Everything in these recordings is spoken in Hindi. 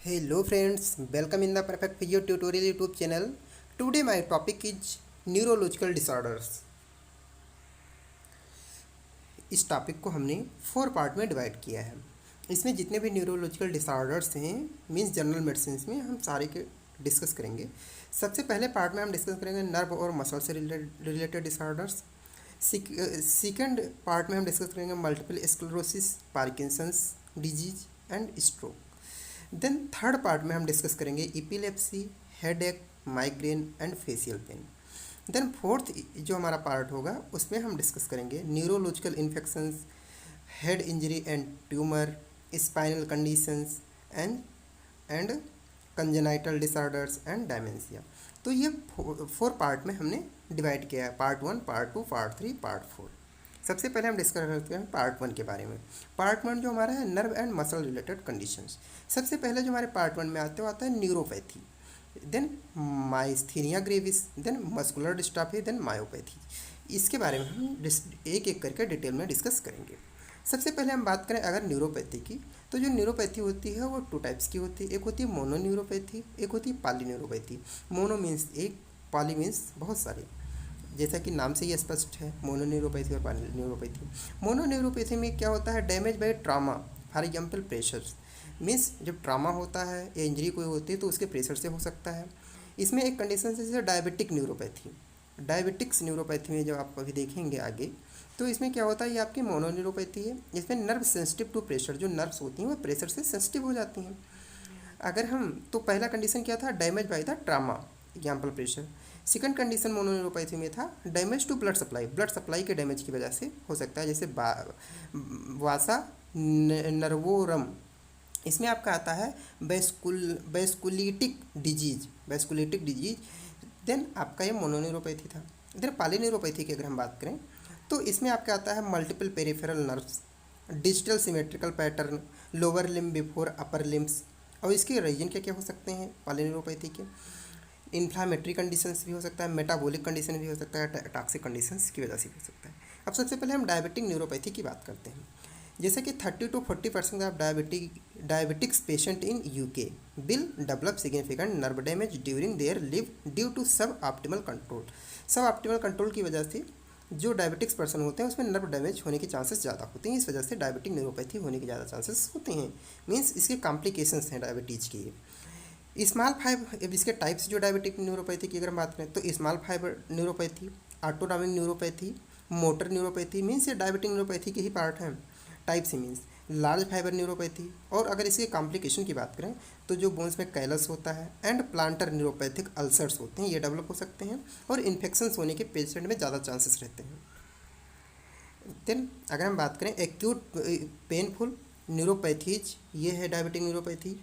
Hello friends, welcome in the Perfect Physio Tutorial YouTube channel. Today my topic is neurological disorders. इस टॉपिक को हमने 4 पार्ट में डिवाइड किया है। इसमें जितने भी न्यूरोलॉजिकल डिसऑर्डर्स हैं मींस जनरल मेडिसिन में हम सारे के डिस्कस करेंगे। सबसे पहले पार्ट में हम डिस्कस करेंगे नर्व और मसल से रिलेटेड डिसऑर्डर्स। सेकेंड पार्ट में हम डिस्कस करेंगे multiple sclerosis, Parkinson's disease and stroke. Then third part में हम डिस्कस करेंगे epilepsy, headache, migraine and facial pain. Then fourth जो हमारा पार्ट होगा उसमें हम डिस्कस करेंगे neurological infections, head injury and tumour, spinal conditions and congenital disorders and dementia. तो ये 4 पार्ट में हमने डिवाइड किया है, पार्ट 1, पार्ट 2, पार्ट 3, पार्ट 4। सबसे पहले हम डिस्कस करते हैं पार्ट 1 के बारे में। पार्ट 1 जो हमारा है nerve and muscle related conditions. सबसे पहले जो हमारे पार्ट 1 में आते हो आता है neuropathy, then myasthenia gravis, then muscular dystrophy, then myopathy. इसके बारे में हम एक एक करके डिटेल में डिस्कस करेंगे। सबसे पहले हम बात करें अगर न्यूरोपैथी की, तो जो न्यूरोपैथी होती है वो 2 टाइप्स की होती है। एक होती है मोनो न्यूरोपैथी, एक होती है पॉली न्यूरोपैथी। मोनो मीन्स एक, पॉली मीन्स बहुत सारे, जैसा कि नाम से ही स्पष्ट है मोनो न्यूरोपैथी और पॉली न्यूरोपैथी। मोनो न्यूरोपैथी में क्या होता है, damage bye trauma, for example pressures, means जब ट्रामा होता है या इंजरी कोई होती है तो उसके प्रेशर से हो सकता है। इसमें एक कंडीशन है जैसे डायबिटिक न्यूरोपैथी। डायबिटिक्स न्यूरोपैथी में जब आप अभी देखेंगे आगे, तो इसमें क्या होता है, ये आपकी मोनो न्यूरोपैथी है। इसमें नर्व सेंसिटिव टू प्रेशर, जो नर्व्स होती हैं वो प्रेशर से सेंसिटिव हो जाती हैं। अगर हम तो पहला कंडीशन क्या था, damage by the trauma, example pressure. Second condition mononeuropathy में था damage to blood supply, blood supply के डैमेज की वजह से हो सकता है, जैसे वासा नर्वोरम। इसमें आपका आता है वैस्कुलिटिक डिजीज। देन आपका ये मोनोन्यूरोपैथी था। इधर पॉलीन्यूरोपैथी की अगर हम बात करें तो इसमें आपका आता है multiple peripheral nerves, digital symmetrical pattern, lower limb before upper limbs. और इसके रीजन क्या क्या हो सकते हैं पॉलीन्यूरोपैथी के, इन्फ्लामेटरी कंडीशंस भी हो सकता है, मेटाबॉलिक कंडीशन भी हो सकता है, टॉक्सिक कंडीशंस की वजह से भी हो सकता है। अब सबसे पहले हम डायबिटिक न्यूरोपैथी की बात करते हैं। जैसे कि 30 to 40% of diabetics patient in UK will develop significant nerve damage during their live due to sub optimal control. Sub optimal control की वजह से जो डायबिटिक्स पर्सन होते हैं उसमें नर्व डैमेज होने के चांसेस ज़्यादा होते हैं। इस वजह से डायबिटिक न्यूरोपैथी होने के ज़्यादा चांसेस होते हैं। मीन्स इसके कॉम्प्लिकेशंस हैं डायबिटीज़ के। स्मॉल फाइबर, इसके टाइप्स जो डायबिटिक न्यूरोपैथी की अगर हम बात करें तो small fibre neuropathy, autonomic neuropathy, motor neuropathy, means ये डायबिटिक न्यूरोपैथी के ही पार्ट हैं। टाइप से मीन्स लार्ज फाइबर न्यूरोपैथी। और अगर इसके कॉम्प्लिकेशन की बात करें तो जो बोन्स में कैलस होता है एंड प्लांटर न्यूरोपैथिक अल्सर्स होते हैं, ये डेवलप हो सकते हैं और इन्फेक्शंस होने के पेशेंट में ज़्यादा चांसेस रहते हैं। देन अगर हम बात करें एक्यूट पेनफुल न्यूरोपैथीज, ये है डायबिटिक न्यूरोपैथी।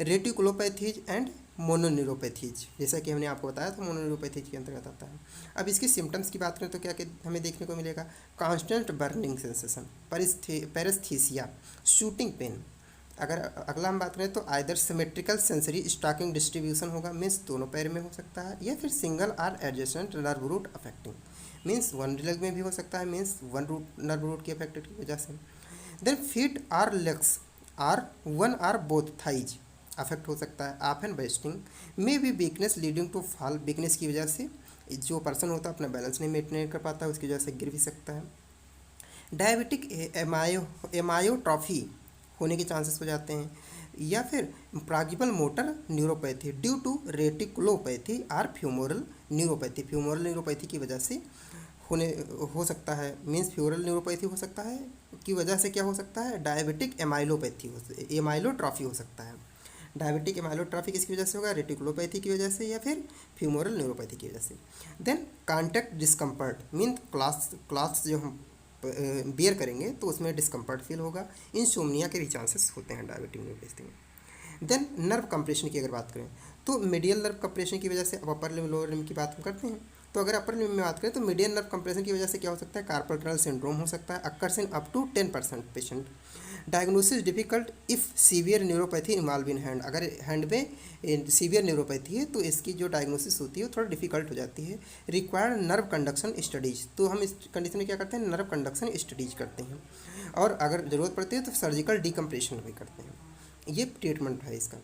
रेटिकुलोपैथीज एंड मोनोन्यूरोपैथीज, जैसा कि हमने आपको बताया था मोनोन्यूरोपैथीज के अंतर्गत आता है। अब इसके सिम्टम्स की बात करें तो क्या हमें देखने को मिलेगा, constant burning sensation, paresthesia, shooting pain. अगर अगला हम बात करें तो either symmetrical sensory stocking distribution होगा, मीन्स दोनों पैर में हो सकता है, या फिर single or adjacent nerve root affecting, means one leg में भी हो सकता है, means one root nerve root की अफेक्टेड की वजह से। Then feet or legs or one or both thighs affect हो सकता है। आप एंड वेस्टिंग में भी weakness leading to fall, weakness की वजह से जो पर्सन होता है अपना बैलेंस नहीं मेंटेन कर पाता है, उसकी वजह से गिर भी सकता है। डायबिटिक एमायोट्रॉफी होने के चांसेस हो जाते हैं, या फिर प्रागिबल motor neuropathy due to radiculopathy or femoral neuropathy, femoral neuropathy की वजह से होने हो सकता है, मीन्स फ्यूमोरल न्यूरोपैथी हो सकता है की वजह से क्या हो सकता है, डायबिटिक एमाइलोट्रॉफी हो सकता है। डायबिटिक एमाइलोट्रॉफी किसकी वजह से होगा, रेटिकुलोपैथी की वजह से या फिर फ्यूमोरल न्यूरोपैथी की वजह से। Then contact discomfort, mean clothes जो हम बियर करेंगे तो उसमें डिस्कम्फर्ट फील होगा। इंसोम्निया के भी चांसेस होते हैं डायबिटिक न्यूरोपैथी में। देन नर्व कंप्रेशन की अगर बात करें तो मीडियल नर्व कंप्रेशन की वजह से, अब अपर लिम्ब लोअर लिम्ब की बात हम करते हैं, तो अगर अपर लिम्ब में बात करें तो मीडियल नर्व कंप्रेशन की वजह से क्या हो सकता है, कार्पल टनल सिंड्रोम हो सकता है, occurs in up to 10% patient. Diagnosis difficult if severe neuropathy involve in hand, अगर हैंड में सीवियर न्यूरोपैथी है तो इसकी जो डायग्नोसिस होती है वो थोड़ा डिफिकल्ट हो जाती है। रिक्वायर्ड नर्व कंडक्शन स्टडीज, तो हम इस कंडीशन में क्या करते हैं, नर्व कंडक्शन स्टडीज करते हैं, और अगर ज़रूरत पड़ती है तो सर्जिकल डिकम्प्रेशन भी करते हैं। ये ट्रीटमेंट है इसका।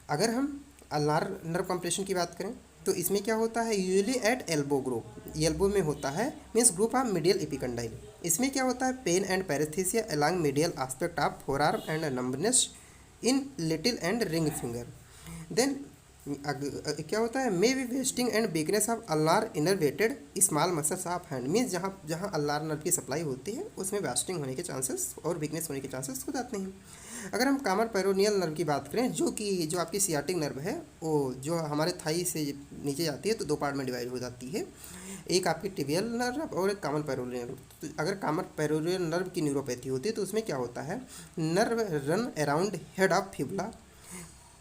अगर हम अल्नार नर्व कंप्रेशन की बात करें तो इसमें क्या होता है, usually at elbow groove, elbow में होता है, means groove of medial epicondyle. इसमें क्या होता है, pain and paresthesia along medial aspect of forearm and numbness in little and ring finger. Then क्या होता है, may be wasting and weakness of ulnar innervated small muscles of hand, means जहाँ जहाँ अल्नार नर्व की सप्लाई होती है उसमें वेस्टिंग होने के चांसेस और वीकनेस होने के चांसेस हो जाते हैं। अगर हम कामर पेरोनियल नर्व की बात करें, जो आपकी सियाटिक नर्व है, वो जो हमारे थाई से नीचे जाती है तो दो पार्ट में डिवाइड हो जाती है, एक आपकी टिबियल नर्व और एक कामर पेरोनियल नर्व। तो अगर कामर पेरोनियल नर्व की न्यूरोपैथी होती है तो उसमें क्या होता है, nerve run around head of fibula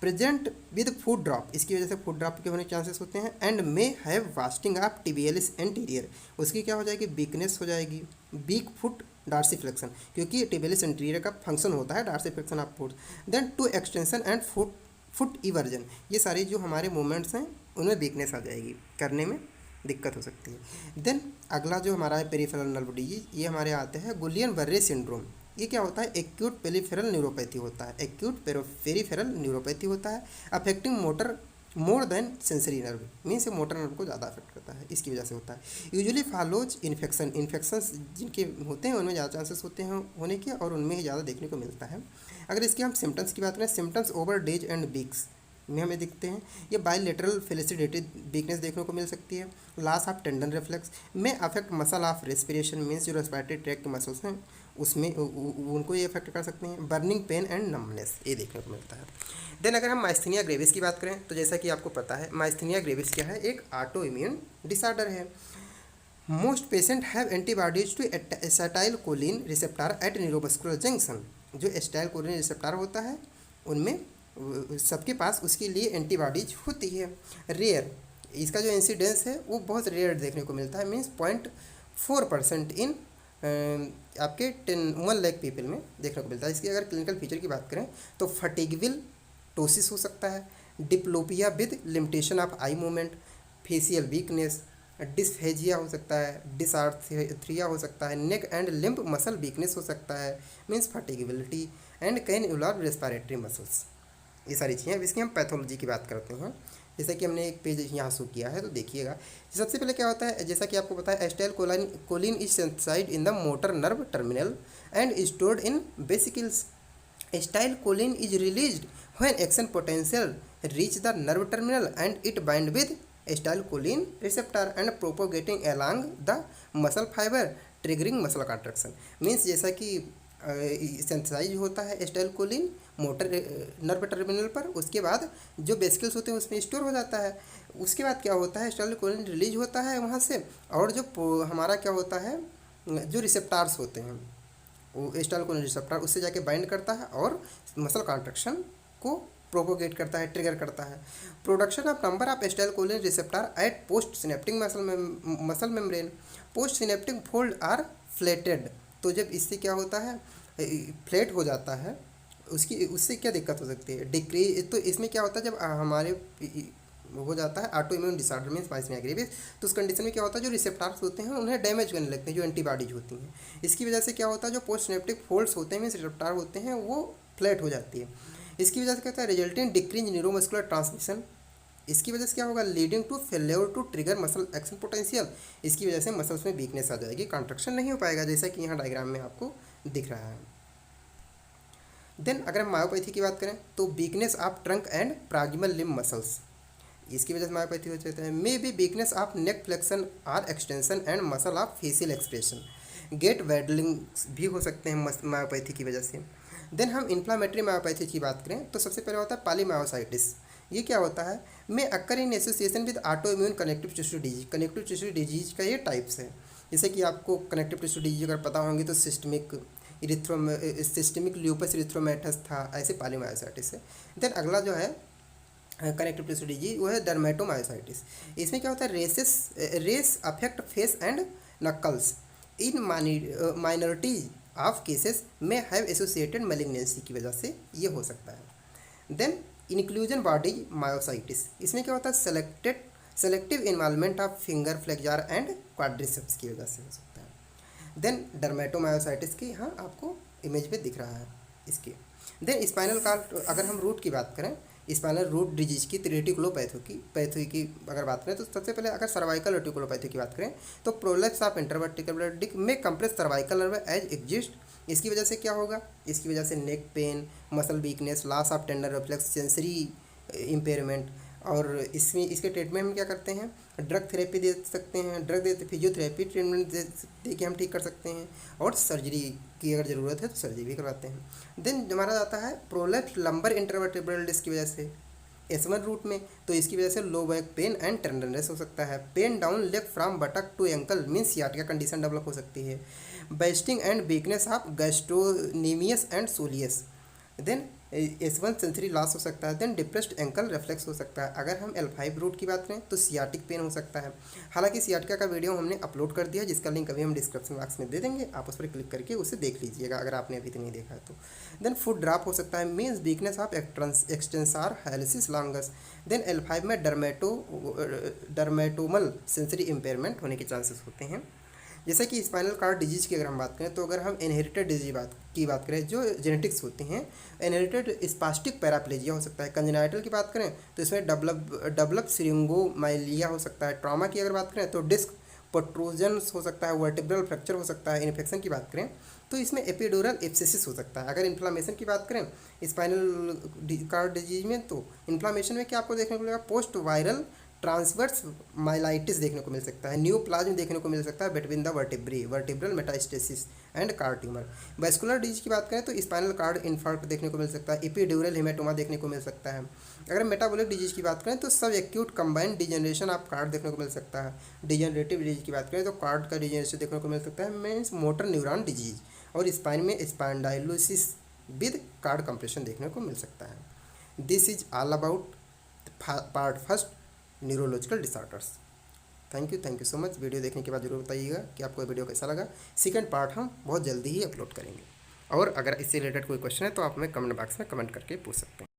present with foot drop, इसकी वजह से फुट ड्रॉप के होने के चांसेस होते हैं, and may have wasting of tibialis anterior, उसकी क्या हो जाएगी, वीकनेस हो जाएगी, वीक फुट डार्सिफ्लेक्शन, क्योंकि टिबियलिस एंटीरियर का फंक्शन होता है dorsiflexion of foot. Then toe extension and foot eversion, ये सारी जो हमारे मूवमेंट्स हैं उनमें वीकनेस आ जाएगी, करने में दिक्कत हो सकती है। देन अगला जो हमारा है पेरिफेरल नर्व डिजीज, ये हमारे आते हैं गुलियन बर्रे सिंड्रोम। ये क्या होता है, एक्यूट पेरिफेरल न्यूरोपैथी होता है, एक्यूट पेरिफेरल न्यूरोपैथी होता है, affecting motor more than sensory nerve, means motor nerve को ज़्यादा अफेक्ट करता है, इसकी वजह से होता है। यूजुअली फॉलोज इन्फेक्शंस जिनके होते हैं उनमें ज़्यादा चांसेस होते हैं होने के, और उनमें ही ज़्यादा देखने को मिलता है। अगर इसके हम सिम्टम्स की बात करें, symptoms over days and weeks में हमें दिखते हैं, ये बायलेटरल फेलिसिटेटेड वीकनेस देखने को मिल सकती है, लॉस ऑफ टेंडन रिफ्लेक्स में affect muscle of respiration, means जो रेस्पिरेटरी ट्रैक के मसल्स हैं उसमें उनको ये अफेक्ट कर सकते हैं, बर्निंग पेन एंड नम्बनेस ये देखने को मिलता है। देन अगर हम माइस्थेनिया ग्रेविस की बात करें तो जैसा कि आपको पता है माइस्थेनिया ग्रेविस क्या है, एक ऑटो इम्यून डिसऑर्डर है। Most patient have antibodies to acetyl choline receptor at neuromuscular junction, जो एसिटाइल कोलिन रिसेप्टर होता है उनमें सबके पास उसके लिए एंटीबॉडीज होती है। रेयर, इसका जो इंसिडेंस है वो बहुत रेयर देखने को मिलता है, मीन्स 0.4% इन आपके 1 लाख पीपल में देखने को मिलता है। इसकी अगर क्लिनिकल फीचर की बात करें तो फटीगविल टोसिस हो सकता है, diplopia with limitation of eye movement, facial weakness, dysphagia हो सकता है, डिसआर्थरिया हो सकता है, neck and limb muscle weakness हो सकता है, मीन्स फटीगबिलिटी एंड कैन्युलर रेस्पिरेटरी मसल्स, ये सारी चीज़ें। अब इसकी हम पैथोलॉजी की बात करते हैं, जैसे कि हमने एक पेज यहाँ शो किया है तो देखिएगा। सबसे पहले क्या होता है, जैसा कि आपको पता है acetyl choline is synthesized in the motor nerve terminal and stored in vesicles. Acetyl choline is released when action potential reach the nerve terminal and it bind with acetyl Colin receptor and propagating along the muscle fibre triggering muscle contraction, means जैसा कि सिंथेसाइज होता है acetyl choline motor nerve terminal पर, उसके बाद जो वेसिकल्स होते हैं उसमें स्टोर हो जाता है, उसके बाद क्या होता है एस्टाइल कोलिन रिलीज होता है वहाँ से, और जो हमारा क्या होता है जो रिसेप्टार्स होते हैं वो एस्टाइल कोलिन रिसेप्टर उससे जाके बाइंड करता है और मसल कॉन्ट्रैक्शन को प्रोपोगेट करता है, ट्रिगर करता है। Production of number of acetyl Colin receptor at post synaptic muscle membrane, post synaptic fold are flattened, तो जब इससे क्या होता है फ्लैट हो जाता है उससे क्या दिक्कत हो सकती है, डिक्रीज। तो इसमें क्या होता है जब हमारे हो जाता है auto immune disorder means myasthenia gravis, तो उस कंडीशन में क्या होता है जो रिसेप्टर्स होते हैं उन्हें डैमेज करने लगते हैं, जो एंटीबॉडीज होती हैं। इसकी वजह से क्या होता है जो पोस्ट सिनेप्टिक फोल्ड्स होते हैं मीन्स रिसेप्टर होते हैं वो फ्लैट हो जाती है। इसकी वजह से क्या होता है रिजल्टिंग डिक्रीज न्यूरोमस्कुलर ट्रांसमिशन, इसकी वजह से क्या होगा leading to failure to trigger muscle action potential, इसकी वजह से मसल्स में वीकनेस आ जाएगी, कॉन्ट्रैक्शन नहीं हो पाएगा, जैसा कि यहाँ डायग्राम में आपको दिख रहा है। देन अगर हम मायोपैथी की बात करें तो weakness of trunk and proximal limb muscles, इसकी वजह से मायोपैथी हो जाता है। May be weakness of neck flexion or extension and muscle of facial expression, gait waddling भी हो सकते हैं मायोपैथी की वजह से। देन हम इन्फ्लामेटरी मायोपैथी की बात करें तो सबसे पहले होता है पॉलीमायोसाइटिस, ये क्या होता है में occur in association with auto immune connective tissue disease, connective tissue disease का ये टाइप्स है। जैसे कि आपको कनेक्टिव टिश्यू डिजीज अगर पता होंगी तो सिस्टमिक ल्यूपस इरिथ्रोमेटस था, ऐसे पॉलीमायोसाइटिस है। देन अगला जो है कनेक्टिव टिश्यू डिजीज वो है डर्मेटोमायोसाइटिस, इसमें क्या होता है रेस affect face and knuckles in minority of cases में हैव एसोसिएटेड मैलिग्नेंसी की वजह से ये हो सकता है। देन इंक्लूजन बॉडी मायोसाइटिस, इसमें क्या होता है selective involvement of finger flexor and quadriceps की वजह से हो सकता है। देन डर्मेटोमायोसाइटिस की यहाँ आपको इमेज पे दिख रहा है इसके। देन स्पाइनल कॉर्ड, अगर हम रूट की बात करें स्पाइनल रूट डिजीज की रेटिकुलोपैथी की अगर बात करें तो सबसे पहले अगर सर्वाइकल रेटिकुलोपैथी की बात करें तो प्रोलेप्स ऑफ इंटरवर्टिकल डिस्क में compress cervical nerve as exist. इसकी वजह से क्या होगा, इसकी वजह से neck pain, muscle weakness, loss of tendon reflex, sensory impairment. और इसमें इसके ट्रीटमेंट में क्या करते हैं, ड्रग थेरेपी दे सकते हैं, ड्रग दे फिजियोथेरेपी ट्रीटमेंट दे के हम ठीक कर सकते हैं, और सर्जरी की अगर ज़रूरत है तो सर्जरी भी करवाते हैं। देन हमारा आता है प्रोलेप्स लंबर इंटरवर्टेब्रल डिस्क की वजह से S1 रूट में, तो इसकी वजह से low back pain and tenderness हो सकता है। Pain down leg from buttock to ankle means sciatica condition develop हो सकती है। Wasting and weakness of gastrocnemius and soleus. Then S1 sensory loss हो सकता है। देन डिप्रेस्ड एंकल रिफ्लेक्स हो सकता है। अगर हम L5 रूट की बात करें तो सियाटिक पेन हो सकता है। हालांकि सियाटिका का वीडियो हमने अपलोड कर दिया, जिसका लिंक अभी हम डिस्क्रिप्शन बॉक्स में दे देंगे, आप उस पर क्लिक करके उसे देख लीजिएगा अगर आपने अभी तक नहीं देखा है तो। देन फुट ड्रॉप हो सकता है means weakness of extensor hallucis longus. Then L5 में डर्मेटोमल सेंसरी इम्पेयरमेंट होने के चांसेस होते हैं। जैसे कि स्पाइनल कार्ड डिजीज की अगर हम बात करें तो अगर हम इनहेरिटेड डिजीज की बात करें जो जेनेटिक्स होती हैं, इनहेरिटेड स्पास्टिक पैराप्लेजिया हो सकता है। कंजेनाइटल की बात करें तो इसमें डेवलप सिरिंगोमाइलिया हो सकता है। ट्रॉमा की अगर बात करें तो डिस्क प्रोट्रूजन्स हो सकता है, वर्टिब्रल फ्रैक्चर हो सकता है। इन्फेक्शन की बात करें तो इसमें एपिड्यूरल एब्सेसिस हो सकता है। अगर इन्फ्लामेशन की बात करें स्पाइनल कार्ड डिजीज में तो इन्फ्लामेशन में क्या आपको देखने को मिलेगा, पोस्ट वायरल ट्रांसवर्स माइलाइटिस देखने को मिल सकता है, न्यूप्लाज्म देखने को मिल सकता है between the vertebral metastasis and card tumour. Vascular disease की बात करें तो स्पाइनल कार्ड इन्फार्क्ट देखने को मिल सकता है, एपिड्यूरल हेमाटोमा देखने को मिल सकता है। अगर मेटाबॉलिक डिजीज की बात करें तो सब acute combined degeneration of card देखने को मिल सकता है। डिजेनरेटिव डिजीज की बात करें तो कार्ड का डिजेनरेशन देखने को मिल सकता है मीन्स मोटर न्यूरॉन डिजीज। और स्पाइन में स्पाइंडाइलोसिस विद कार्ड कंप्रेशन देखने को मिल सकता है। This is all about part first neurological disorders. Thank you so much. Video देखने के बाद जरूर बताइएगा कि आपको वीडियो कैसा लगा। सेकंड पार्ट हम बहुत जल्दी ही अपलोड करेंगे। और अगर इससे रिलेटेड कोई क्वेश्चन है तो आप हमें कमेंट बॉक्स में कमेंट करके पूछ सकते हैं।